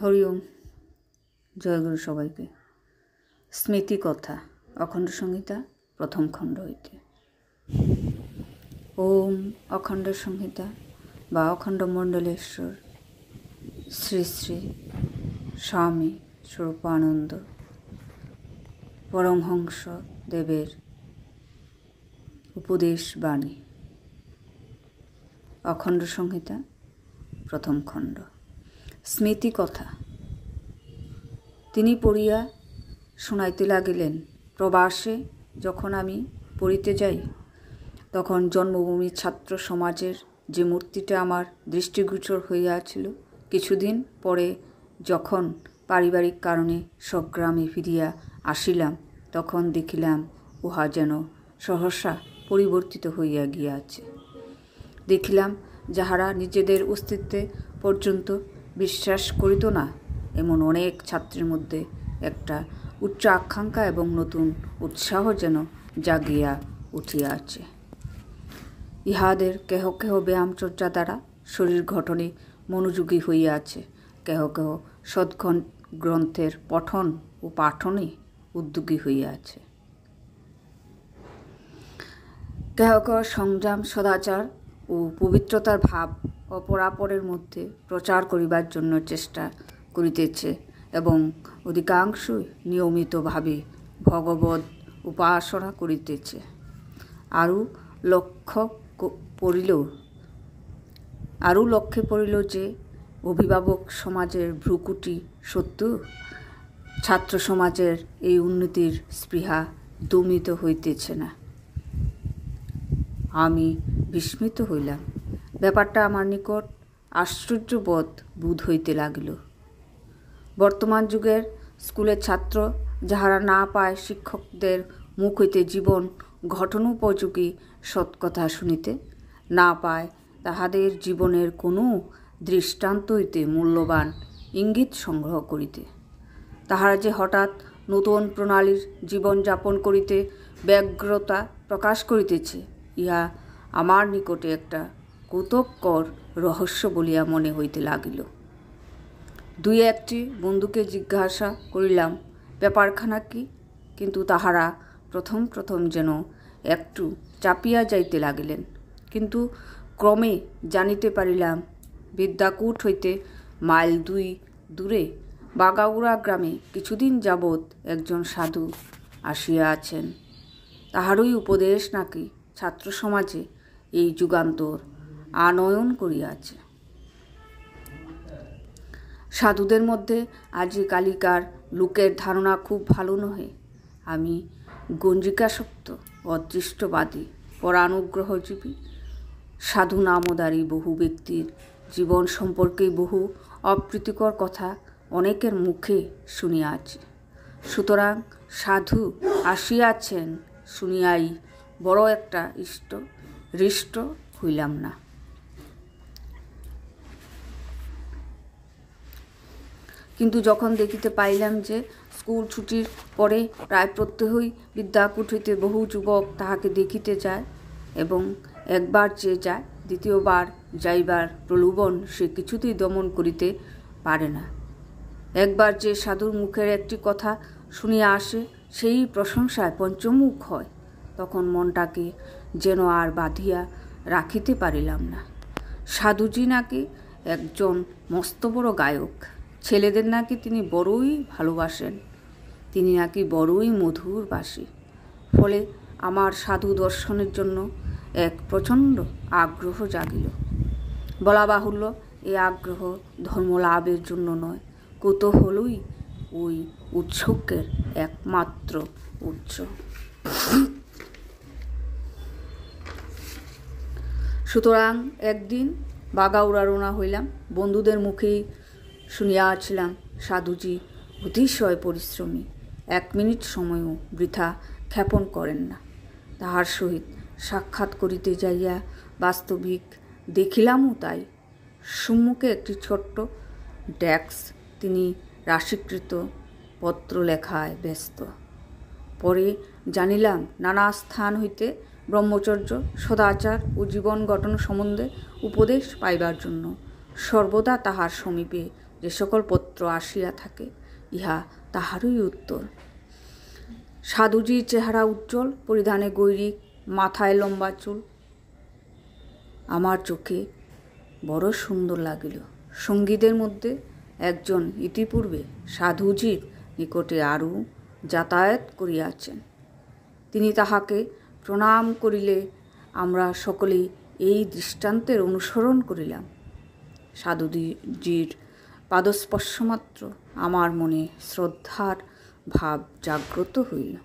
হরি ওম। জয়গুরু সবাইকে। স্মৃতি কথা অখণ্ড সংহিতা প্রথম খণ্ড হইতে। ওম অখণ্ড সংহিতা বা অখণ্ড মণ্ডলেশ্বর শ্রী শ্রী স্বামী স্বরূপানন্দ পরমহংস দেবের উপদেশ বাণী। অখণ্ড সংহিতা প্রথম খণ্ড। স্মৃতি কথা। তিনি পড়িয়া শোনাইতে লাগিলেন। প্রবাসে যখন আমি পড়িতে যাই, তখন জন্মভূমির ছাত্র সমাজের যে মূর্তিটা আমার দৃষ্টিগোচর হইয়াছিল, কিছুদিন পরে যখন পারিবারিক কারণে স্বগ্রামে ফিরিয়া আসিলাম, তখন দেখিলাম উহা যেন সহসা পরিবর্তিত হইয়া গিয়াছে। দেখিলাম যাহারা নিজেদের অস্তিত্বে পর্যন্ত বিশ্বাস করিত না, এমন অনেক ছাত্রের মধ্যে একটা উচ্চ আকাঙ্ক্ষা এবং নতুন উৎসাহ যেন জাগিয়া উঠিয়াছে। ইহাদের কেহ কেহ ব্যায়ামচর্চা দ্বারা শরীর গঠনে মনোযোগী হইয়াছে, কেহ কেহ সদ্গ্রন্থের পঠন ও পাঠনে উদ্যোগী হইয়াছে, কেহ কেহ সংযম সদাচার ও পবিত্রতার ভাব অপরাপরের মধ্যে প্রচার করিবার জন্য চেষ্টা করিতেছে এবং অধিকাংশই নিয়মিতভাবে ভগবদ উপাসনা করিতেছে। আরও লক্ষ্যে পড়িল যে অভিভাবক সমাজের ভ্রুকুটি সত্ত্বেও ছাত্র সমাজের এই উন্নতির স্পৃহা দমিত হইতেছে না। আমি বিস্মিত হইলাম। ব্যাপারটা আমার নিকট আশ্চর্যবোধ বোধ হইতে লাগিল। বর্তমান যুগের স্কুলের ছাত্র যাহারা না পায় শিক্ষকদের মুখ হইতে জীবন গঠনোপযোগী সৎকথা শুনিতে, না পায় তাহাদের জীবনের কোনো দৃষ্টান্ত হইতে মূল্যবান ইঙ্গিত সংগ্রহ করিতে, তাহারা যে হঠাৎ নতুন প্রণালীর জীবনযাপন করিতে ব্যগ্রতা প্রকাশ করিতেছে, ইহা আমার নিকটে একটা কৌতুককর রহস্য বলিয়া মনে হইতে লাগিল। দুই একটি বন্ধুকে জিজ্ঞাসা করিলাম ব্যাপারখানা কি, কিন্তু তাহারা প্রথম যেন একটু চাপিয়া যাইতে লাগিলেন। কিন্তু ক্রমে জানিতে পারিলাম বিদ্যাকূট হইতে মাইল 2 দূরে বাগাউড়া গ্রামে কিছুদিন যাবৎ একজন সাধু আসিয়া আছেন। তাহারই উপদেশ নাকি ছাত্র সমাজে এই যুগান্তর আনয়ন করিয়াছে। সাধুদের মধ্যে আজিকালিকার লোকের ধারণা খুব ভালো নহে। আমি গঞ্জিকাসক্ত, অদৃষ্টবাদী, পরানুগ্রহজীবী, সাধু নামধারী বহু ব্যক্তির জীবন সম্পর্কে বহু অপ্রীতিকর কথা অনেকের মুখে শুনিয়াছি। সুতরাং সাধু আসিয়াছেন শুনিয়াই বড় একটা হৃষ্ট হইলাম না। কিন্তু যখন দেখিতে পাইলাম যে স্কুল ছুটির পরে প্রায় প্রত্যহই বিদ্যাকূট হইতে বহু যুবক তাহাকে দেখিতে যায় এবং একবার যে যায় দ্বিতীয়বার যাইবার প্রলোভন সে কিছুতেই দমন করিতে পারে না। একবার যে সাধুর মুখের একটি কথা শুনিয়া আসে, সেই প্রশংসায় পঞ্চমুখ হয়, তখন মনটাকে যেন আর বাঁধিয়া রাখিতে পারিলাম না। সাধুজি নাকি একজন মস্ত বড় গায়ক, ছেলেদের নাকি তিনি বড়ই ভালোবাসেন, তিনি নাকি বড়ই মধুরবাসী। ফলে আমার সাধু দর্শনের জন্য এক প্রচণ্ড আগ্রহ জাগিল। বলা বাহুল্য, এই আগ্রহ ধর্মলাভের জন্য নয়, কৌতূহলই ওই উৎসুকের একমাত্র উৎস। সুতরাং একদিন বাগাউড়া রওনা হইলাম। বন্ধুদের মুখেই শুনিয়াছিলাম সাধুজি অতিশয় পরিশ্রমী, 1 মিনিট সময়ও বৃথা ক্ষেপণ করেন না। তাহার সহিত সাক্ষাৎ করিতে যাইয়া বাস্তবিক দেখিলামও তাই। সম্মুখে একটি ছোট্ট ডেস্ক, তিনি রাশিকৃত পত্র লেখায় ব্যস্ত। পরে জানিলাম নানা স্থান হইতে ব্রহ্মচর্য, সদাচার ও জীবন গঠন সম্বন্ধে উপদেশ পাইবার জন্য সর্বদা তাহার সমীপে যে সকল পত্র আসিয়া থাকে, ইহা তাহারই উত্তর। সাধুজির চেহারা উজ্জ্বল, পরিধানে গৈরিক, মাথায় লম্বা চুল আমার চোখে বড় সুন্দর লাগিল। সঙ্গীদের মধ্যে একজন ইতিপূর্বে সাধুজির নিকটে আরও যাতায়াত করিয়াছেন। তিনি তাহাকে প্রণাম করিলে আমরা সকলেই এই দৃষ্টান্তের অনুসরণ করিলাম। সাধুজির পাদস্পর্শমাত্র আমার মনে শ্রদ্ধার ভাব জাগ্রত হইল।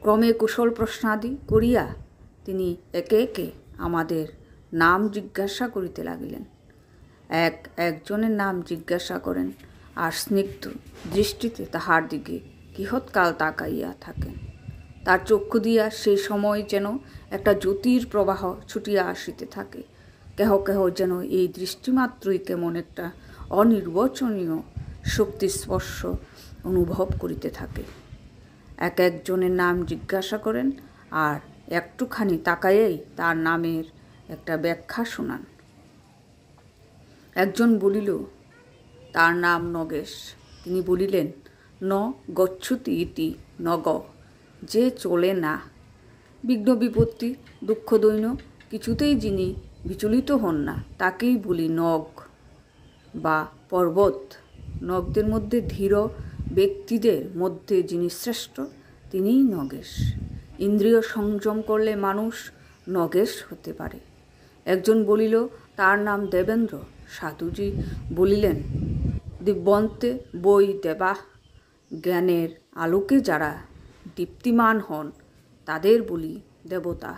ক্রমে কুশল প্রশ্নাদি করিয়া তিনি একে একে আমাদের নাম জিজ্ঞাসা করিতে লাগিলেন। একজনের নাম জিজ্ঞাসা করেন আর স্নিগ্ধ দৃষ্টিতে তাহার দিকে কিহৎকাল তাকাইয়া থাকেন। তার চক্ষু দিয়া সেই সময় যেন একটা জ্যোতির প্রবাহ ছুটিয়া আসিতে থাকে। কেহ কেহ যেন এই দৃষ্টিমাত্রই কেমন একটা অনির্বচনীয় শক্তির স্পর্শ অনুভব করিতে থাকে। একজনের নাম জিজ্ঞাসা করেন আর একটুখানি তাকাইয়াই তার নামের একটা ব্যাখ্যা শোনান। একজন বলিল তার নাম নগেশ। তিনি বলিলেন, ন গচ্ছতি ইতি নগ, যে চলে না। বিঘ্ন বিপত্তি দুঃখ দৈন্য কিছুতেই যিনি বিচলিত হন না, তাকেই বলি নগ বা পর্বত। নগদের মধ্যে ধীর ব্যক্তিদের মধ্যে যিনি শ্রেষ্ঠ, তিনিই নগেশ। ইন্দ্রিয় সংযম করলে মানুষ নগেশ হতে পারে। একজন বলিল তার নাম দেবেন্দ্র। সাধুজি বলিলেন, দিব্যন্তে বই দেবা, জ্ঞানের আলোকে যারা দীপ্তিমান হন তাদের বলি দেবতা,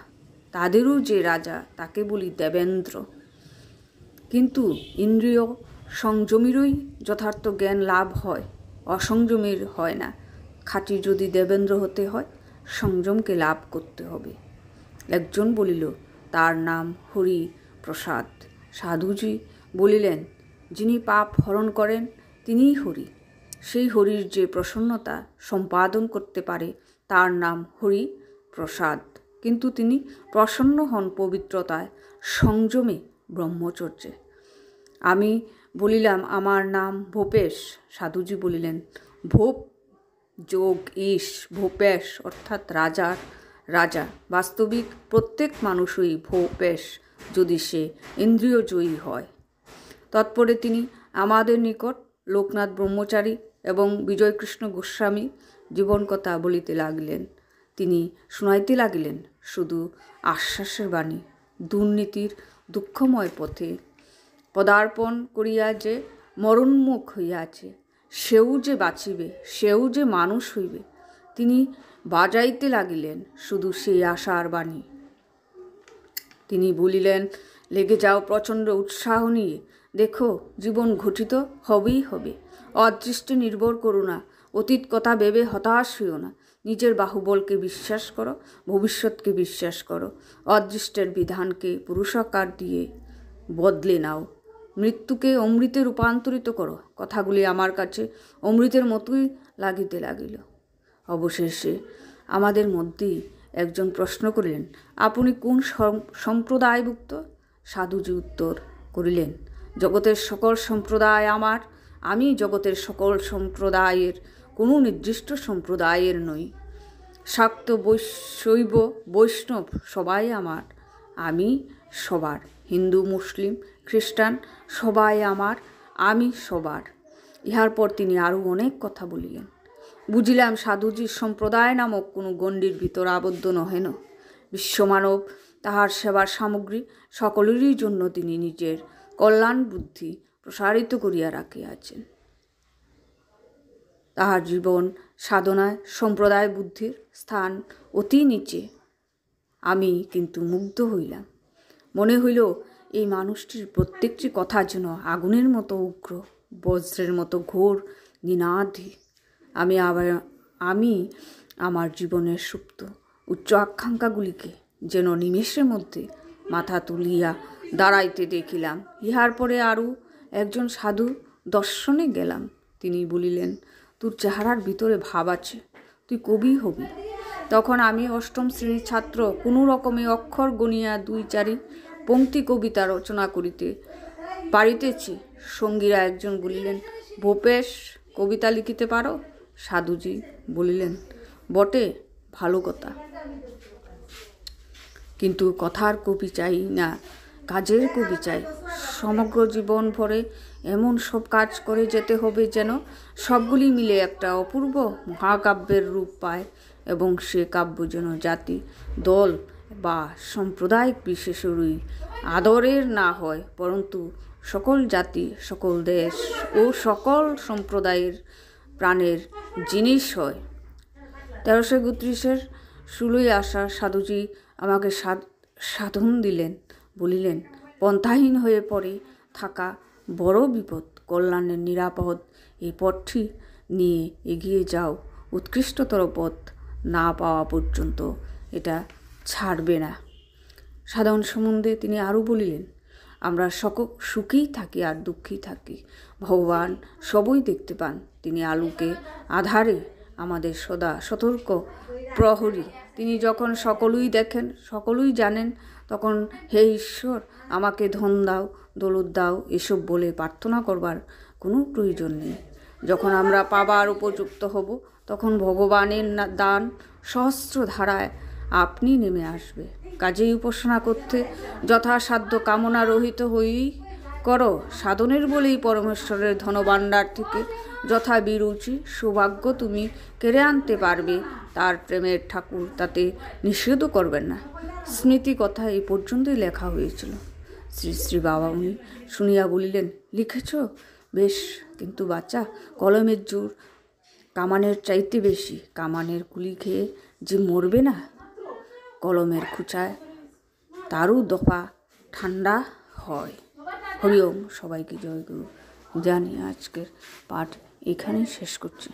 তাদেরও যে রাজা তাকে বলি দেবেন্দ্র। কিন্তু ইন্দ্রিয় সংযমীরই যথার্থ জ্ঞান লাভ হয়, অসংযমীর হয় না। খাঁটি যদি দেবেন্দ্র হতে হয়, সংযমকে লাভ করতে হবে। একজন বলিল তার নাম হরি প্রসাদ। সাধুজি বলিলেন, যিনি পাপ হরণ করেন তিনিই হরি। সেই হরির যে প্রসন্নতা সম্পাদন করতে পারে তার নাম হরি প্রসাদ। কিন্তু তিনি প্রসন্ন হন পবিত্রতায়, সংযমে, ব্রহ্মচর্যে। আমি বলিলাম আমার নাম ভূপেশ। সাধুজি বলিলেন, ভূপ যোগ ঈশ, ভূপেশ অর্থাৎ রাজার রাজা। বাস্তবিক প্রত্যেক মানুষই ভূপেশ, যদি সে ইন্দ্রিয়জয়ী হয়। তৎপরে তিনি আমাদের নিকট লোকনাথ ব্রহ্মচারী এবং বিজয়কৃষ্ণ গোস্বামী জীবন কথা বলিতে লাগিলেন। তিনি শুনাইতে লাগিলেন শুধু আশ্বাসের বাণী। দুর্নীতির দুঃখময় পথে পদার্পণ করিয়া যে মরণমুখ হইয়াছে, সেও যে বাঁচিবে, সেও যে মানুষ হইবে, তিনি বাজাইতে লাগিলেন শুধু সেই আশার বাণী। তিনি বলিলেন, লেগে যাও প্রচণ্ড উৎসাহ নিয়ে, দেখো জীবন ঘটিত হবেই হবে। অদৃষ্টে নির্ভর করো না, অতীত কথা ভেবে হতাশ হইও না। নিজের বাহুবলকে বিশ্বাস করো, ভবিষ্যৎকে বিশ্বাস করো। অদৃষ্টের বিধানকে পুরুষাকার দিয়ে বদলে নাও। মৃত্যুকে অমৃতে রূপান্তরিত করো। কথাগুলি আমার কাছে অমৃতের মতোই লাগিতে লাগিল। অবশেষে আমাদের মধ্যেই একজন প্রশ্ন করিলেন, আপনি কোন সম্প্রদায়ভুক্ত? সাধুজি উত্তর করিলেন, জগতের সকল সম্প্রদায় আমার। আমি জগতের সকল সম্প্রদায়ের কোনো নির্দিষ্ট সম্প্রদায়ের নই। শাক্ত, শৈব, বৈষ্ণব সবাই আমার। আমি সবার। হিন্দু, মুসলিম, খ্রিস্টান সবাই আমার, আমি সবার। ইহার পর তিনি আরও অনেক কথা বলিলেন। বুঝিলাম সাধুজির সম্প্রদায় নামক কোনো গণ্ডির ভিতর আবদ্ধ নহেন। বিশ্বমানব তাহার সেবার সামগ্রী, সকলেরই জন্য তিনি নিজের কল্যাণ বুদ্ধি প্রসারিত করিয়া রাখিয়াছেন। তাহার জীবন সাধনায় সম্প্রদায় বুদ্ধির স্থান অতি নিচে। আমি কিন্তু মুগ্ধ হইলাম। মনে হইল এই মানুষটির প্রত্যেকটি কথা যেন আগুনের মতো উগ্র, বজ্রের মতো ঘোর, নিনাদী। আমি আমার জীবনের সুপ্ত উচ্চ আকাঙ্ক্ষাগুলিকে যেন নিমেষের মধ্যে মাথা তুলিয়া দাঁড়াইতে দেখিলাম। ইহার পরে আরও একজন সাধু দর্শনে গেলাম। তিনি বলিলেন, তোর চেহারার ভিতরে ভাব আছে, তুই কবি হবি। তখন আমি অষ্টম শ্রেণীর ছাত্র, কোনো রকমে অক্ষর গণিয়া 2-4 পংক্তি কবিতা রচনা করিতে পারিতেছি। সঙ্গীরা একজন বলিলেন, ভূপেশ কবিতা লিখিতে পারো? সাধুজি বলিলেন, বটে, ভালো কথা, কিন্তু কথার কবি চাই না, কাজের কবি চাই। সমগ্র জীবন ভরে এমন সব কাজ করে যেতে হবে যেন সবগুলি মিলে একটা অপূর্ব মহাকাব্যের রূপ পায়, এবং সে কাব্য যেন জাতি, দল বা সাম্প্রদায়িক বিশেষেরই আদরের না হয়, পরন্তু সকল জাতি, সকল দেশ ও সকল সম্প্রদায়ের প্রাণের জিনিস হয়। 1331 16ই আষাঢ় সাধুজি আমাকে সাধন দিলেন, বলিলেন, পন্থাহীন হয়ে পড়ে থাকা বড় বিপদ। কল্যাণের নিরাপদ এই পথটি নিয়ে এগিয়ে যাও, উৎকৃষ্টতর পথ না পাওয়া পর্যন্ত এটা ছাড়বে না। সাধন সম্বন্ধে তিনি আরও বলিলেন, আমরা সুখেই থাকি আর দুঃখেই থাকি, ভগবান সবই দেখতে পান। তিনি আলোকে আধারে আমাদের সদা সতর্ক প্রহরী। তিনি যখন সকলই দেখেন, সকলই জানেন, তখন হে ঈশ্বর আমাকে ধন দাও, দৌলত দাও এসব বলে প্রার্থনা করবার কোনো প্রয়োজন নেই। যখন আমরা পাবার উপযুক্ত হব, তখন ভগবানের দান সহস্র ধারায় আপনি নেমে আসবে। কাজেই উপাসনা করতে যথাসাধ্য কামনা রহিত হয়েই করো। সাধনের বলেই পরমেশ্বরের ধনভাণ্ডার থেকে যথা বিরুচি সৌভাগ্য তুমি কেড়ে আনতে পারবে, তার প্রেমের ঠাকুর তাতে নিষেধও করবেন না। স্মৃতি কথা এই পর্যন্তই লেখা হয়েছিল। শ্রী শ্রী বাবা উনি শুনিয়া বলিলেন, লিখেছ বেশ, কিন্তু বাচ্চা, কলমের জোর কামানের চাইতে বেশি। কামানের গুলি খেয়ে যে মরবে না, কলমের খুচায় তারও দফা ঠান্ডা হয়। হরি ওম। সবাইকে জয় গুরু জানিয়ে আজকের পাঠ এখানেই শেষ করছি।